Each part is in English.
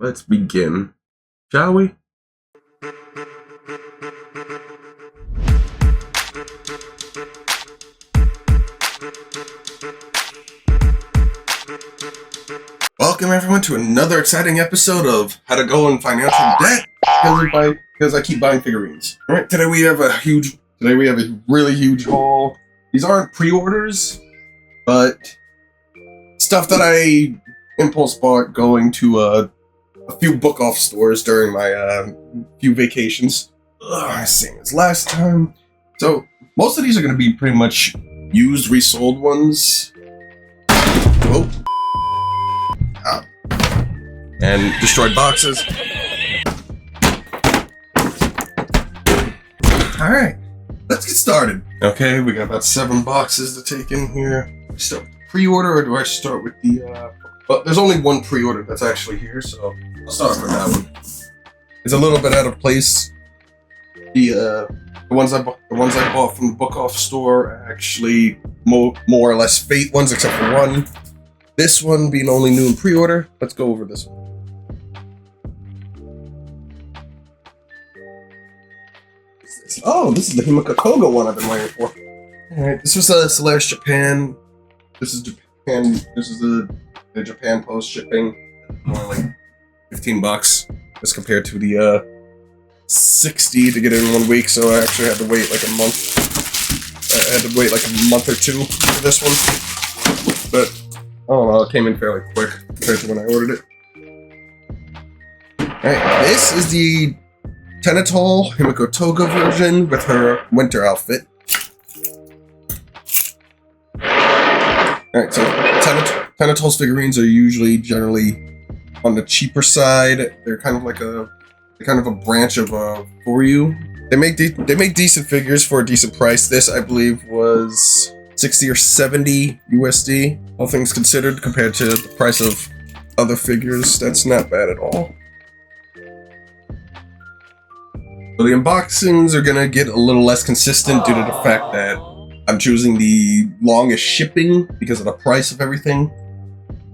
let's begin, shall we? Welcome everyone to another exciting episode of How to Go in Financial Debt because I keep buying figurines. All right, today we have a really huge haul. These aren't pre-orders, but stuff that I impulse bought going to a few book-off stores during my few vacations. Same as last time. So most of these are going to be pretty much used, resold ones. Oh. And destroyed boxes. Alright, let's get started. Okay, we got about 7 boxes to take in here. Do I start with the pre-order or do I start with the well, there's only one pre-order that's actually here, so I'll start with that one. It's a little bit out of place. The ones I bought from the book-off store are actually more or less fake ones, except for one. This one being only new in pre-order. Let's go over this one. Oh, this is the Himiko Toga one I've been waiting for. Alright, this was Solaris Japan. This is Japan. This is the Japan Post shipping. Only like $15 as compared to the 60 to get it in 1 week. So I actually had to wait like a month. I had to wait like a month or two for this one. But I don't know, it came in fairly quick compared to when I ordered it. Alright, this is the Tenatol Himiko Toga version with her winter outfit. Alright, so Tenatol's figurines are usually generally on the cheaper side. They're kind of like a branch of Foryu. They make decent figures for a decent price. This, I believe, was 60 or 70 USD, all things considered, compared to the price of other figures. That's not bad at all. So the unboxings are gonna get a little less consistent due to the fact that I'm choosing the longest shipping because of the price of everything.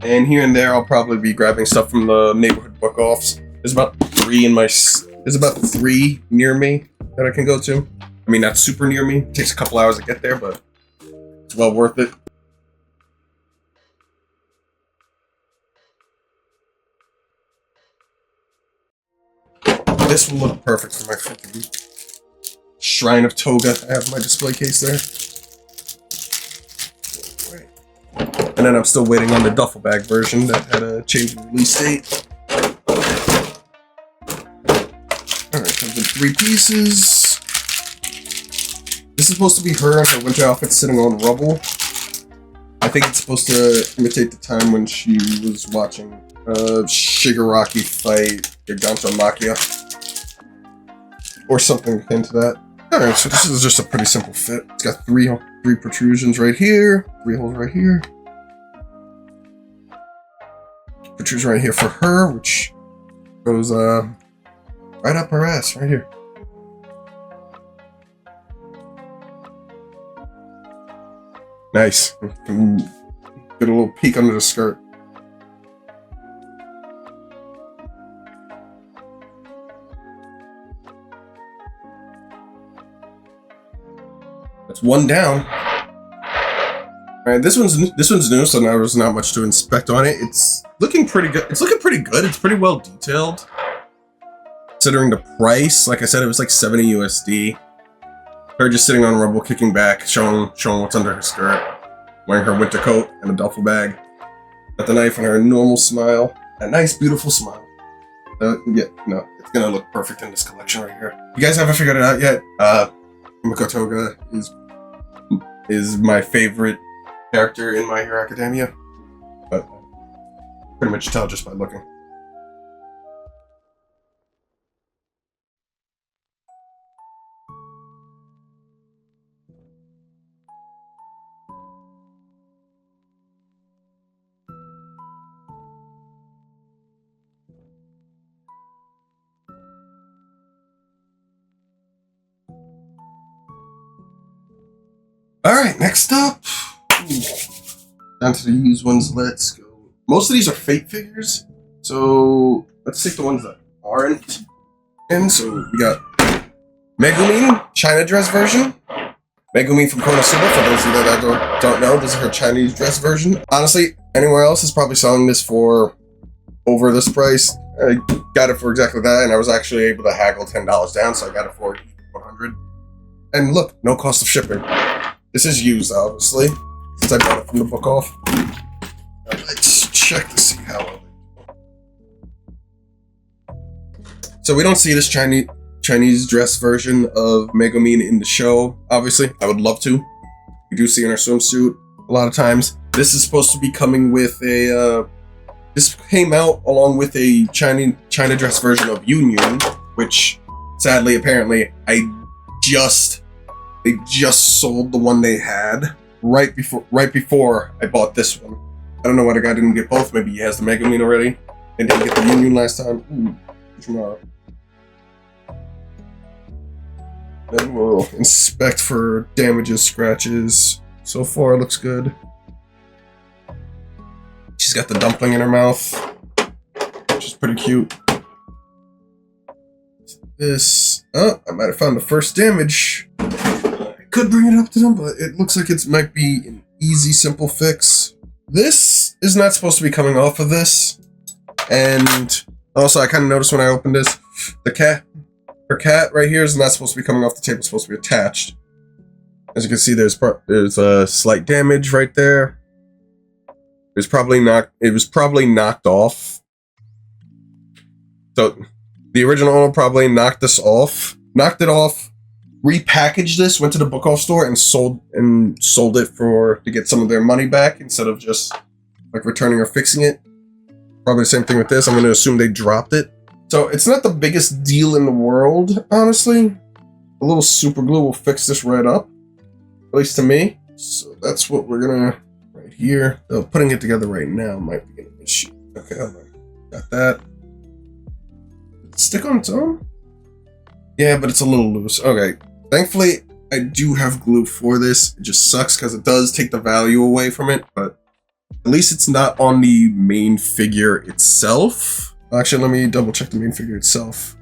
And here and there, I'll probably be grabbing stuff from the neighborhood book-offs. There's about 3 near me that I can go to. I mean, not super near me. It takes a couple hours to get there, but it's well worth it. This will look perfect for my freaking Shrine of Toga. I have my display case there. Right. And then I'm still waiting on the duffel bag version that had a change in release date. Alright, comes in 3 pieces. This is supposed to be her and her winter outfit sitting on rubble. I think it's supposed to imitate the time when she was watching Shigaraki fight Giganto Makia. Or something akin to that. Alright, so this is just a pretty simple fit. It's got 3 protrusions right here, 3 holes right here. Protrusion right here for her, which goes right up her ass, right here. Nice. Get a little peek under the skirt. That's 1 down. Alright, this one's new, so now there's not much to inspect on it. It's looking pretty good. It's pretty well detailed. Considering the price, like I said, it was like 70 USD. Her just sitting on rubble, kicking back, showing what's under her skirt, wearing her winter coat and a duffel bag. Got the knife and her normal smile. A nice, beautiful smile. It's gonna look perfect in this collection right here. You guys haven't figured it out yet? Himiko Toga is my favorite character in My Hero Academia, but pretty much tell just by looking. Alright, next up. Down to the used ones, let's go. Most of these are fake figures. So, let's take the ones that aren't in. So we got Megumin China dress version. Megumin from Konosuba, for those of you that don't know, this is her Chinese dress version. Honestly, anywhere else is probably selling this for over this price. I got it for exactly that, and I was actually able to haggle $10 down, so I got it for $100. And look, no cost of shipping. This is used, obviously, since I bought it from the book off. Let's check to see how well. So we don't see this Chinese dress version of Megumin in the show, obviously. I would love to. We do see in her swimsuit a lot of times. This is supposed to be coming with a, this came out along with a China dress version of Union, which sadly, apparently, they just sold the one they had right before I bought this one. I don't know why the guy didn't get both. Maybe he has the Megumin already and didn't get the Union last time. Ooh, tomorrow. Then we'll inspect for damages, scratches. So far, it looks good. She's got the dumpling in her mouth, which is pretty cute. This, oh, I might have found the first damage. I could bring it up to them, but it looks like it might be an easy, simple fix. This is not supposed to be coming off of this. And also, I kind of noticed when I opened this, her cat right here is not supposed to be coming off the table. It's supposed to be attached. As you can see, there's a slight damage right there. It was probably knocked off. So the original owner probably knocked it off, repackaged this, went to the book off store and sold it to get some of their money back instead of just like returning or fixing it. Probably the same thing with this. I'm going to assume they dropped it. So it's not the biggest deal in the world, honestly. A little super glue will fix this right up, at least to me. So that's what we're gonna right here. Though putting it together right now might be an issue. Okay, hold on. Got that. Did it stick on its own? Yeah, but it's a little loose. Okay. Thankfully, I do have glue for this. It just sucks because it does take the value away from it, but at least it's not on the main figure itself. Actually, let me double check the main figure itself.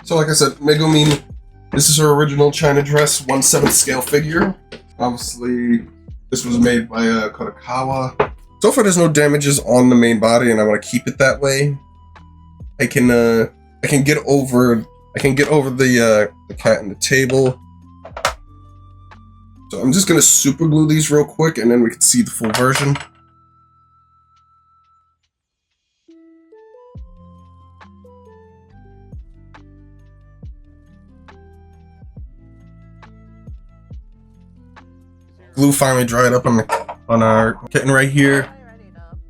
So like I said, Megumin, this is her original China dress 1/7 scale figure. Obviously, this was made by Kotaku. So far, there's no damages on the main body, and I want to keep it that way. I can get over the cat and the table. So I'm just gonna super glue these real quick, and then we can see the full version. Glue finally dried up on our kitten right here.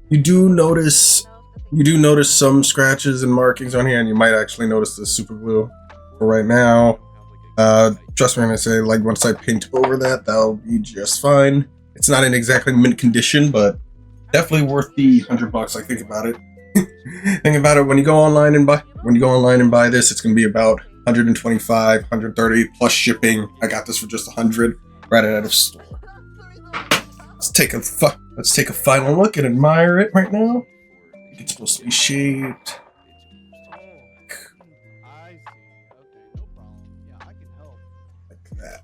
You do notice some scratches and markings on here, and you might actually notice the super glue. But right now, trust me when I say, like, once I paint over that, that'll be just fine. It's not in exactly mint condition, but definitely worth the $100. Like, think about it. Think about it. When you go online and buy this, it's gonna be about $125, $130 plus shipping. I got this for just $100 right out of store. Let's take a final look and admire it right now. I think it's supposed to be shaped. Like that.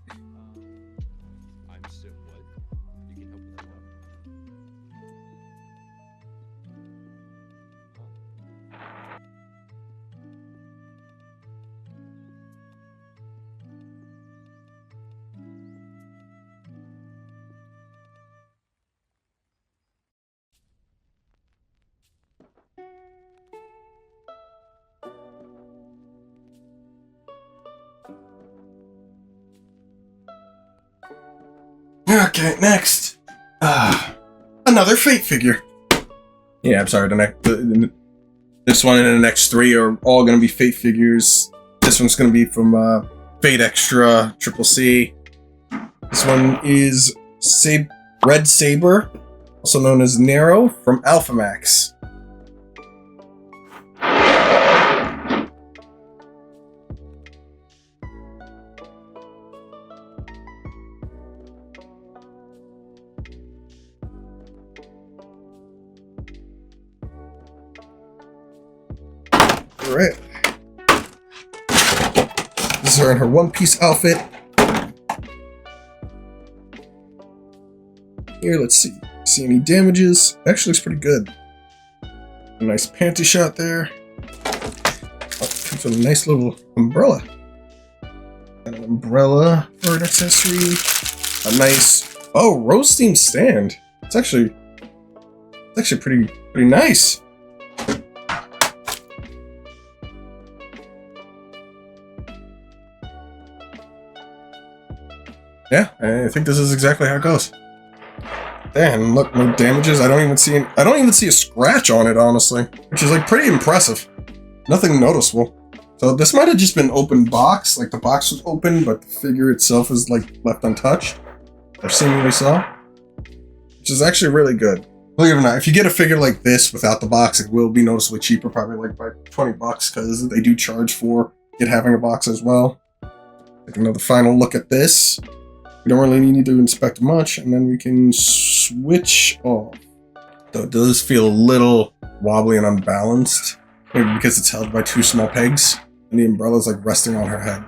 Okay, next. Another Fate figure. Yeah, I'm sorry. This one and the next three are all going to be Fate figures. This one's going to be from Fate Extra Triple C. This one is Red Saber, also known as Nero, from Alphamax. Alright. This is her in her one-piece outfit. Here, let's see. See any damages? Actually looks pretty good. A nice panty shot there. Oh, comes with a nice little umbrella. And an umbrella for an accessory. A nice rose themed stand. It's actually pretty nice. Yeah, I think this is exactly how it goes. Damn, look, no damages. I don't even see a scratch on it, honestly, which is like pretty impressive. Nothing noticeable. So this might have just been open box, like the box was open, but the figure itself is like left untouched, or seemingly so, which is actually really good. Believe it or not, if you get a figure like this without the box, it will be noticeably cheaper, probably like by 20 bucks, because they do charge for it having a box as well. Take another final look at this. We don't really need to inspect much, and then we can switch off. Though it does feel a little wobbly and unbalanced, maybe because it's held by two small pegs, and the umbrella's like resting on her head.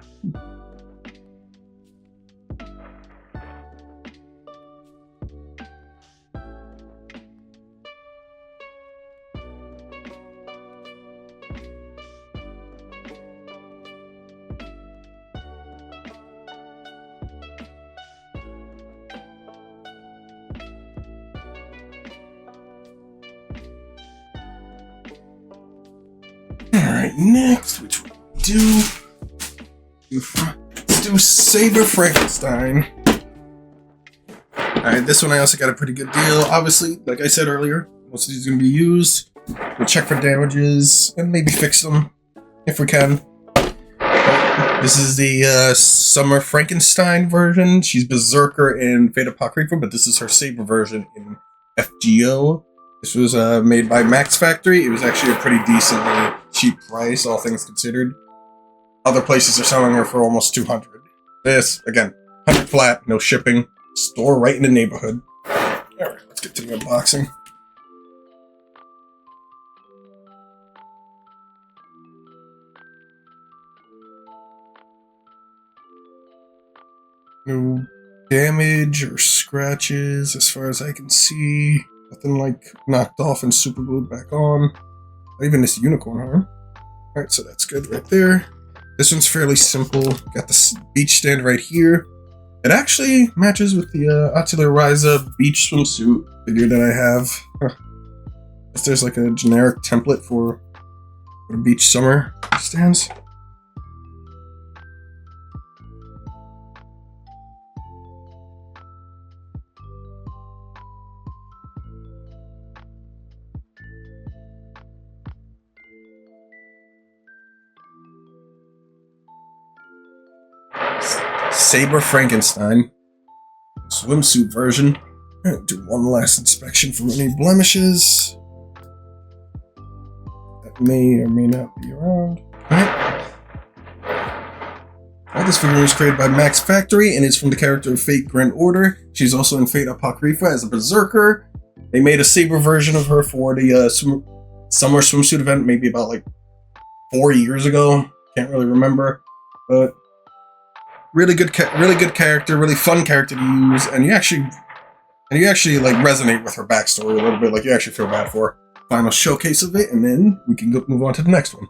Alright, next, which we'll do... Let's do Saber Frankenstein. Alright, this one I also got a pretty good deal. Obviously, like I said earlier, most of these are going to be used. We'll check for damages, and maybe fix them, if we can. This is the Summer Frankenstein version. She's Berserker in Fate Apocrypha, but this is her Saber version in FGO. This was made by Max Factory. It was actually a pretty decently cheap price, all things considered. Other places are selling her for almost 200. This, again, 100 flat, no shipping. Store right in the neighborhood. Alright, let's get to the unboxing. No damage or scratches as far as I can see. Nothing like knocked off and super glued back on. Not even this unicorn arm. Alright, so that's good right there. This one's fairly simple. Got the beach stand right here. It actually matches with the Attila Ryza beach swimsuit figure that I have. Guess there's like a generic template for the beach summer stands. Saber Frankenstein swimsuit version. Do one last inspection for any blemishes that may or may not be around. Alright. This figure was created by Max Factory and is from the character of Fate Grand Order. She's also in Fate Apocrypha as a Berserker. They made a Saber version of her for the summer swimsuit event, maybe about like 4 years ago. Can't really remember, but really good character, really fun character to use, and you actually like resonate with her backstory a little bit. Like you actually feel bad for her. Final showcase of it, and then we can move on to the next one.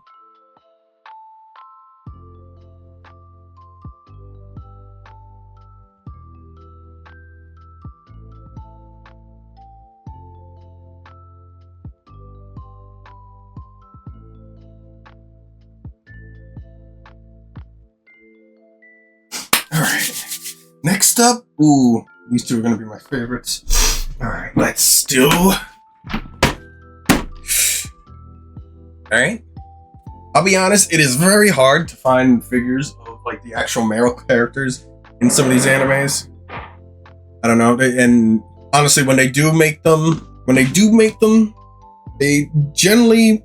Alright, next up, ooh, these two are going to be my favorites. Alright, let's do... Alright, I'll be honest, it is very hard to find figures of like the actual male characters in some of these animes. I don't know, and honestly, when they do make them, they generally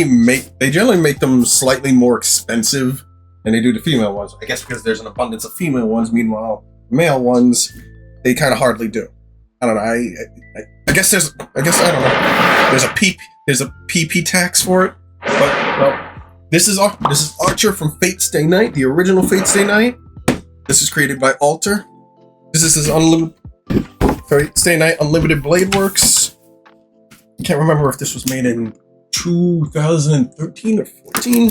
make them slightly more expensive than they do the female ones. I guess because there's an abundance of female ones, meanwhile, male ones, they kind of hardly do. I don't know. I guess I don't know. There's a PP tax for it, but Well, this is Archer from Fate Stay Night, the original Fate Stay Night. This is created by Alter. This is his Fate Stay Night Unlimited Blade Works. I can't remember if this was made in 2013 or 14.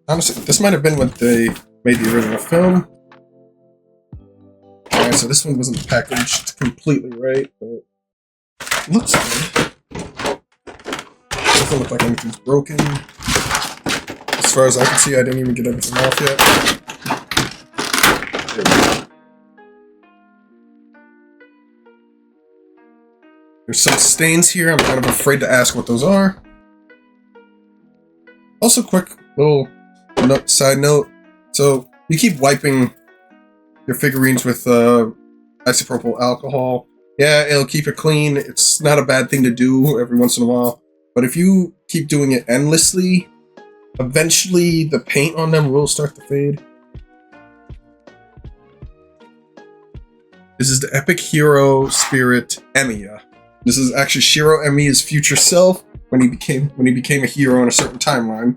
Honestly, this might have been when they made the original film. Alright, so this one wasn't packaged completely right, but it looks good. Doesn't look like anything's broken. As far as I can see, I didn't even get everything off yet. There's some stains here. I'm kind of afraid to ask what those are. Also, quick little side note. So, you keep wiping your figurines with isopropyl alcohol. Yeah, it'll keep it clean. It's not a bad thing to do every once in a while. But if you keep doing it endlessly, eventually the paint on them will start to fade. This is the epic hero spirit Emiya. This is actually Shiro Emiya's future self when he became a hero in a certain timeline.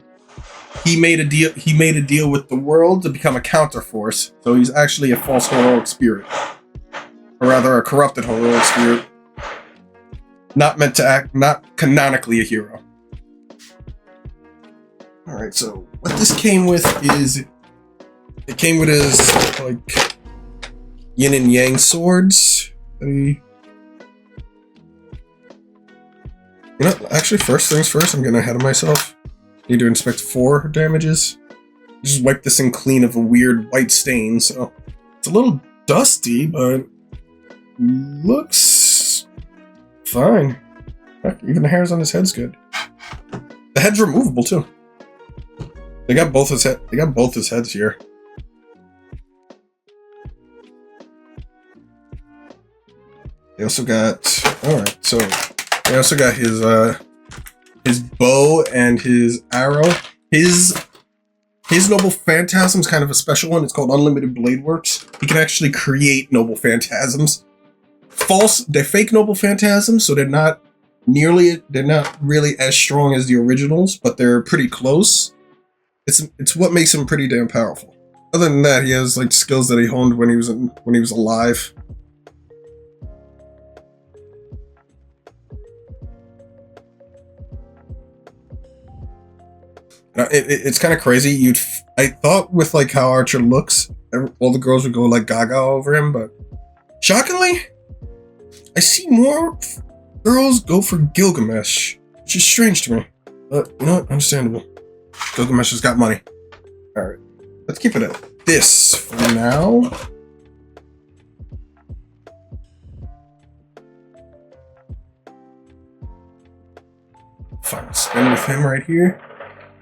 He made a deal with the world to become a counterforce, so he's actually a false heroic spirit. Or rather, a corrupted heroic spirit. Not meant to act, not canonically a hero. Alright, so what this came with is... It came with his, like, yin and yang swords. You know, actually, first things first, I'm getting ahead of myself. Need to inspect 4 damages. Just wipe this thing clean of a weird white stain, so... It's a little dusty, but... looks... fine. Heck, even the hairs on his head's good. The head's removable too. They got both his heads here. They also got so they also got his bow and his arrow. His Noble Phantasm's kind of a special one. It's called Unlimited Blade Works. He can actually create Noble Phantasms. They're fake Noble Phantasms, so they're not really as strong as the originals, but they're pretty close. It's what makes him pretty damn powerful. Other than that, he has like skills that he honed when he was alive. It's kind of crazy. I thought with like how Archer looks, all the girls would go like gaga over him, but shockingly, I see more girls go for Gilgamesh, which is strange to me. But, you know what? Understandable. Gilgamesh has got money. Alright. Let's keep it at this for now. Final spin with him right here.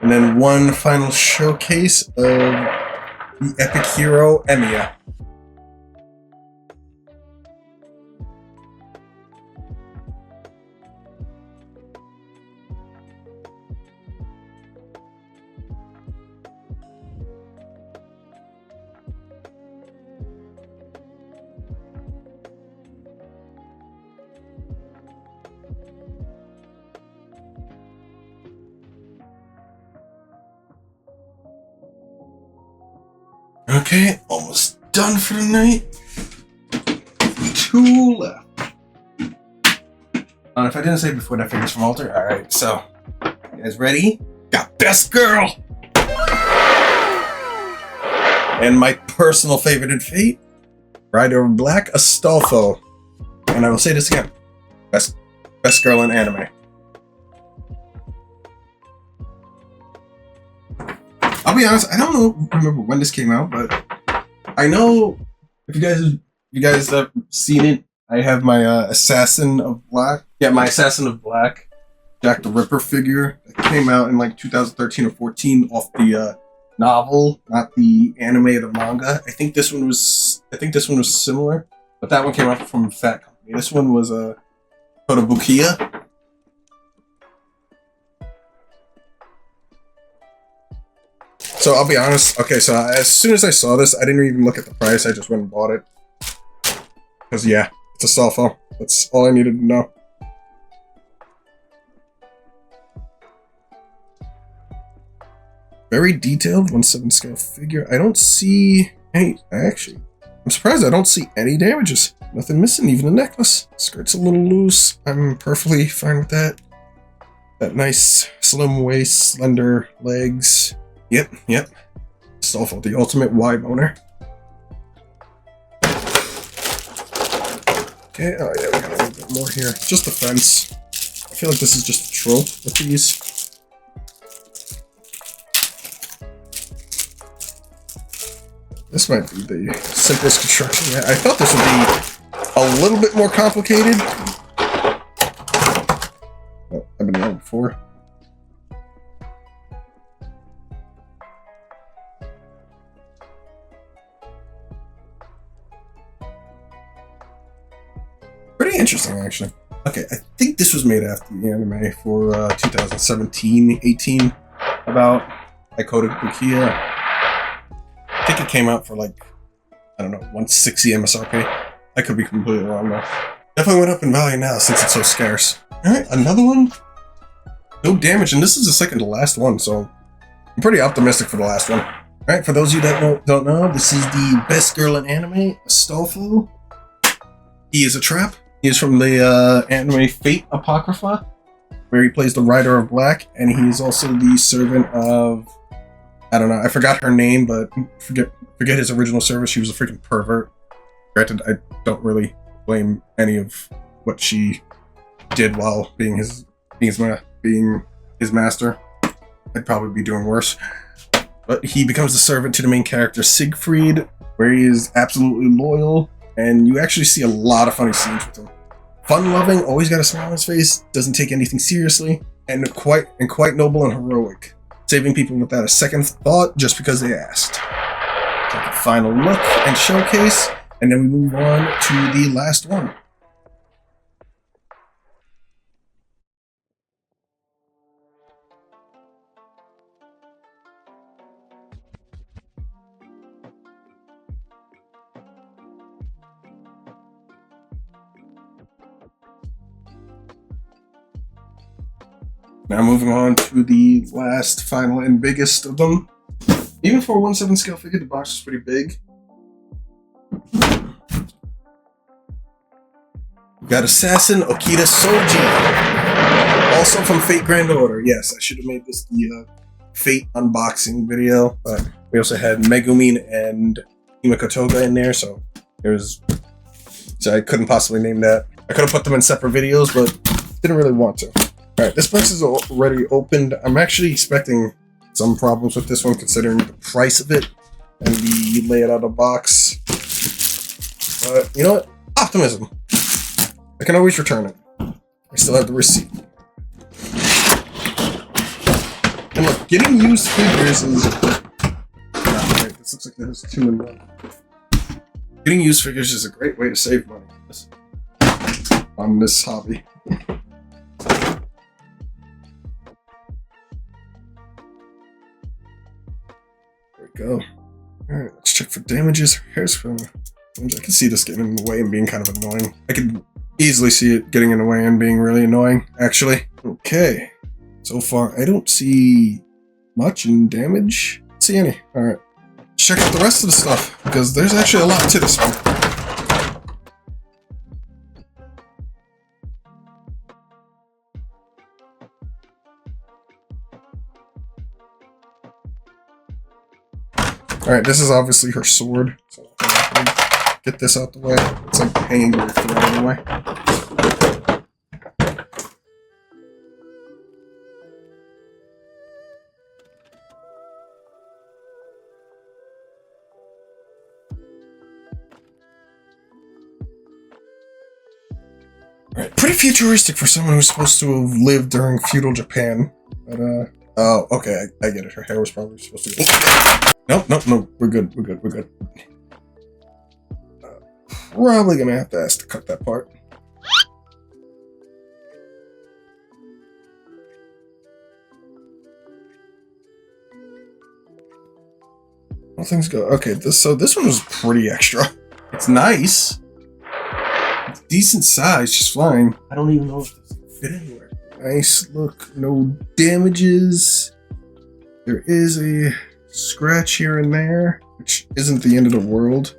And then one final showcase of the epic hero, Emiya. Okay, almost done for the night. 2 left. If I didn't say before that figure's from Alter, alright, so you guys ready? Got Best Girl! And my personal favorite in Fate, Rider of Black, Astolfo. And I will say this again. Best Girl in anime. I'll be honest, I don't remember when this came out, but I know if you guys have seen it, I have my Assassin of Black. Yeah, my Assassin of Black, Jack the Ripper figure that came out in like 2013 or 14 off the novel, not the anime or the manga. I think this one was similar, but that one came out from Fat Company. This one was Kotobukiya. So I'll be honest. Okay, so as soon as I saw this, I didn't even look at the price. I just went and bought it. Because yeah, it's a cell phone. That's all I needed to know. Very detailed 1/7 scale figure. I don't see any. Actually, I'm surprised I don't see any damages. Nothing missing, even the necklace. Skirt's a little loose. I'm perfectly fine with that. That nice slim waist, slender legs. Yep. Stolfo, the ultimate Y boner. Okay, oh yeah, we got a little bit more here. Just the fence. I feel like this is just a trope with these. This might be the simplest construction yet. I thought this would be a little bit more complicated. Oh, I've been wrong before. Pretty interesting, actually. Okay, I think this was made after the anime for 2017-18 about Ikoda Bukiya. I think it came out for like, I don't know, 160 MSRP. I could be completely wrong though. Definitely went up in value now since it's so scarce. Alright, another one. No damage, and this is the second to last one, so I'm pretty optimistic for the last one. Alright, for those of you that don't know, this is the best girl in anime, Astolfo. He is a trap. He is from the anime Fate Apocrypha, where he plays the Rider of Black, and he is also the servant of, I don't know, I forgot her name, but forget his original service. She was a freaking pervert. Granted, I don't really blame any of what she did while being his master. I'd probably be doing worse. But he becomes the servant to the main character Siegfried, where he is absolutely loyal, and you actually see a lot of funny scenes with him. Fun-loving, always got a smile on his face, doesn't take anything seriously, and quite noble and heroic, saving people without a second thought just because they asked. Take a final look and showcase, and then we move on to the last one. Now moving on to the last, final, and biggest of them. Even for a 1/7 scale figure, the box is pretty big. We got Assassin Okita Soji. Also from Fate Grand Order. Yes, I should have made this the Fate unboxing video, but we also had Megumin and Himiko Toga in there, so I couldn't possibly name that. I could have put them in separate videos, but didn't really want to. Alright, this box is already opened. I'm actually expecting some problems with this one considering the price of it and the layout of the box. But you know what? Optimism. I can always return it. I still have the receipt. And look, getting used figures is... Wait, this looks like there's 2 in 1. Getting used figures is a great way to save money on this hobby. Go. Alright, let's check for damages. Hair's from... I can see this getting in the way and being kind of annoying. I could easily see it getting in the way and being really annoying, actually. Okay. So far, I don't see much in damage. Don't see any. Alright. Let's check out the rest of the stuff, because there's actually a lot to this one. Alright, this is obviously her sword, so get this out the way. It's like hanging to your throat anyway. Alright, pretty futuristic for someone who's supposed to have lived during feudal Japan. But, oh, okay, I get it. Her hair was probably supposed to go... No, we're good. Probably gonna have to ask to cut that part. Well, things go. Okay, this one was pretty extra. It's nice. It's decent size, just fine. I don't even know if this will fit anywhere. Nice look, no damages. There is a scratch here and there, which isn't the end of the world.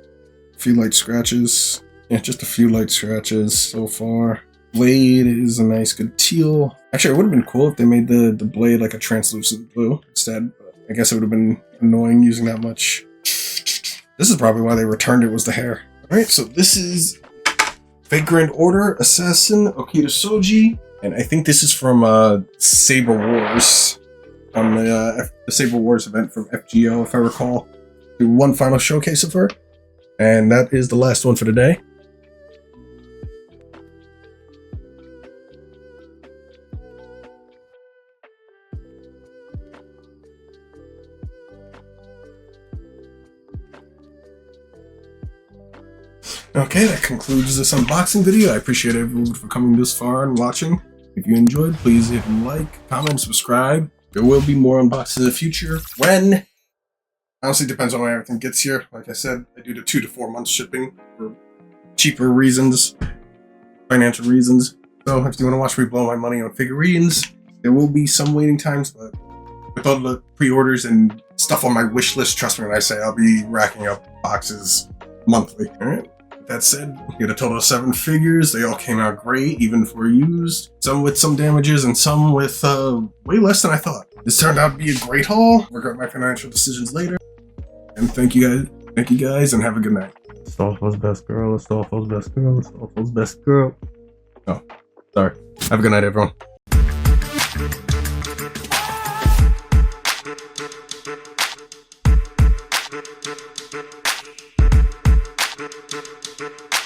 A few light scratches. Yeah, just a few light scratches so far. Blade is a nice good teal. Actually, it would have been cool if they made the blade like a translucent blue instead, but I guess it would have been annoying using that much. This is probably why they returned it, was the hair. Alright, so this is Fake Grand Order Assassin Okita Soji, and I think this is from Saber Wars, on the Saber Wars event from FGO, if I recall. Do one final showcase of her, and that is the last one for today. Okay, that concludes this unboxing video. I appreciate everyone for coming this far and watching. If you enjoyed, please hit like, comment, subscribe. There will be more unboxings in the future. When? Honestly, depends on when everything gets here. Like I said, I do the 2 to 4 months shipping for cheaper reasons, financial reasons. So if you want to watch me blow my money on figurines, there will be some waiting times, but with all the pre-orders and stuff on my wish list, trust me when I say I'll be racking up boxes monthly. All right. That said, we had a total of 7 figures. They all came out great, even for used. Some with some damages and some with way less than I thought. This turned out to be a great haul. Regret my financial decisions later. And thank you guys, and have a good night. Astolfo's best girl, Astolfo's best girl, Astolfo's best girl. Oh, sorry. Have a good night, everyone.